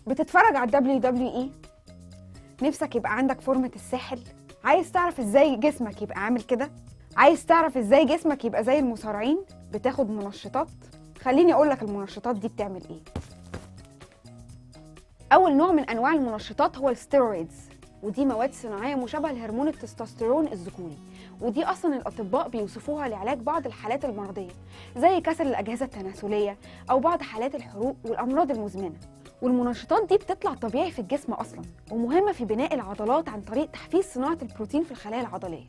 بتتفرج على WWE؟ نفسك يبقى عندك فورمة الساحل؟ عايز تعرف ازاي جسمك يبقى عامل كده؟ عايز تعرف ازاي جسمك يبقى زي المصارعين؟ بتاخد منشطات؟ خليني اقولك المنشطات دي بتعمل ايه. اول نوع من انواع المنشطات هو الستيرويدز، ودي مواد صناعيه مشابهه لهرمون التستوستيرون الذكوري، ودي اصلا الاطباء بيوصفوها لعلاج بعض الحالات المرضيه زي كسر الاجهزه التناسليه او بعض حالات الحروق والامراض المزمنه. والمنشطات دي بتطلع طبيعي في الجسم اصلا، ومهمه في بناء العضلات عن طريق تحفيز صناعه البروتين في الخلايا العضليه.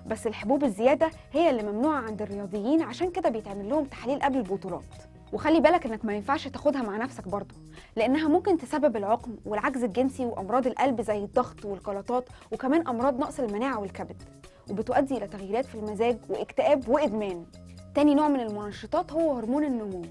بس الحبوب الزياده هي اللي ممنوعه عند الرياضيين، عشان كده بيتعمل لهم تحاليل قبل البطولات. وخلي بالك انك ما ينفعش تاخدها مع نفسك برضه، لانها ممكن تسبب العقم والعجز الجنسي وامراض القلب زي الضغط والجلطات، وكمان امراض نقص المناعه والكبد، وبتؤدي الى تغييرات في المزاج واكتئاب وادمان. تاني نوع من المنشطات هو هرمون النمو،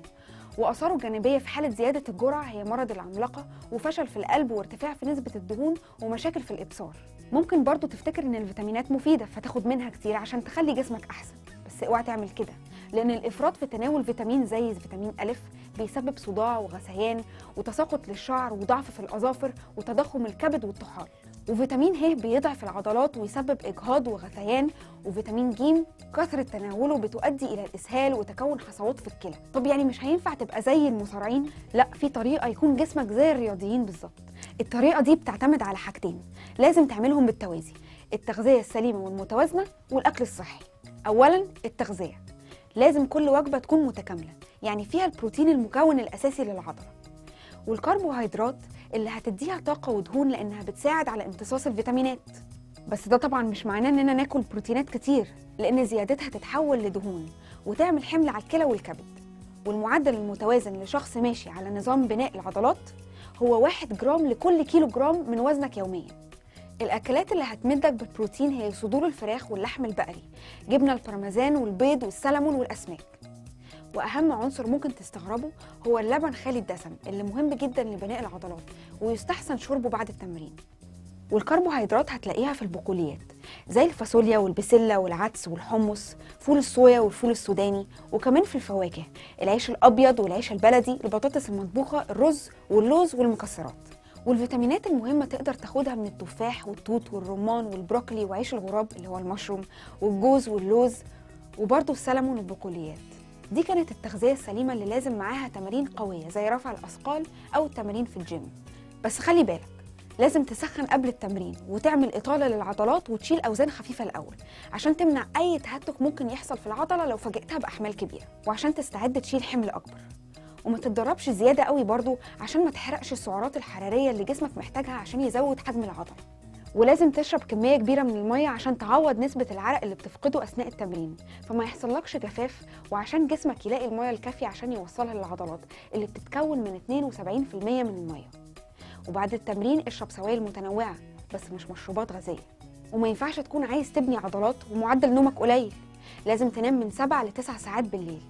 واثاره الجانبيه في حاله زياده الجرعه هي مرض العملاقه وفشل في القلب وارتفاع في نسبه الدهون ومشاكل في الابصار. ممكن برضه تفتكر ان الفيتامينات مفيده فتاخد منها كتير عشان تخلي جسمك احسن، بس اوعى تعمل كده، لان الافراط في تناول فيتامين زي فيتامين أ بيسبب صداع وغثيان وتساقط للشعر وضعف في الاظافر وتضخم الكبد والطحال. وفيتامين ه بيضعف العضلات ويسبب اجهاض وغثيان. وفيتامين ج كثره تناوله بتؤدي الى الاسهال وتكون حصوات في الكلى. طب يعني مش هينفع تبقى زي المصارعين؟ لا، في طريقه يكون جسمك زي الرياضيين بالظبط. الطريقه دي بتعتمد على حاجتين لازم تعملهم بالتوازي: التغذيه السليمه والمتوازنه والاكل الصحي. اولا التغذيه، لازم كل وجبه تكون متكامله، يعني فيها البروتين المكون الاساسي للعضله، والكربوهيدرات اللي هتديها طاقه ودهون لانها بتساعد على امتصاص الفيتامينات. بس ده طبعا مش معناه اننا ناكل بروتينات كتير، لان زيادتها تتحول لدهون وتعمل حمل على الكلى والكبد. والمعدل المتوازن لشخص ماشي على نظام بناء العضلات هو 1 جرام لكل كيلو جرام من وزنك يوميا. الأكلات اللي هتمدك بالبروتين هي صدور الفراخ واللحم البقري، جبنة البارميزان والبيض والسلمون والأسماك. وأهم عنصر ممكن تستغربه هو اللبن خالي الدسم اللي مهم جدا لبناء العضلات ويستحسن شربه بعد التمرين. والكربوهيدرات هتلاقيها في البقوليات زي الفاصوليا والبسلة والعدس والحمص، فول الصويا والفول السوداني، وكمان في الفواكه العيش الأبيض والعيش البلدي، البطاطس المطبوخة، الرز واللوز والمكسرات. والفيتامينات المهمة تقدر تاخدها من التفاح والتوت والرمان والبروكلي وعيش الغراب اللي هو المشروم والجوز واللوز، وبرضه السلمون والبقوليات. دي كانت التغذية السليمة اللي لازم معاها تمارين قوية زي رفع الأثقال أو التمارين في الجيم. بس خلي بالك، لازم تسخن قبل التمرين وتعمل إطالة للعضلات وتشيل أوزان خفيفة الأول عشان تمنع أي تهتك ممكن يحصل في العضلة لو فاجئتها بأحمال كبيرة، وعشان تستعد تشيل حمل أكبر. وما تتدربش زيادة قوي برضو عشان ما تحرقش السعرات الحرارية اللي جسمك محتاجها عشان يزود حجم العضلة. ولازم تشرب كمية كبيرة من المية عشان تعوض نسبة العرق اللي بتفقده أثناء التمرين، فما يحصلكش جفاف، وعشان جسمك يلاقي المية الكافية عشان يوصلها للعضلات اللي بتتكون من 72% من المية. وبعد التمرين اشرب سوائل متنوعة بس مش مشروبات غازية. وما ينفعش تكون عايز تبني عضلات ومعدل نومك قليل، لازم تنام من 7 ل 9 ساعات بالليل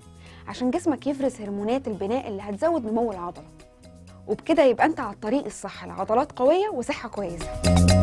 عشان جسمك يفرز هرمونات البناء اللي هتزود نمو العضلة. وبكده يبقى انت على الطريق الصح لعضلات قوية وصحة كويسة.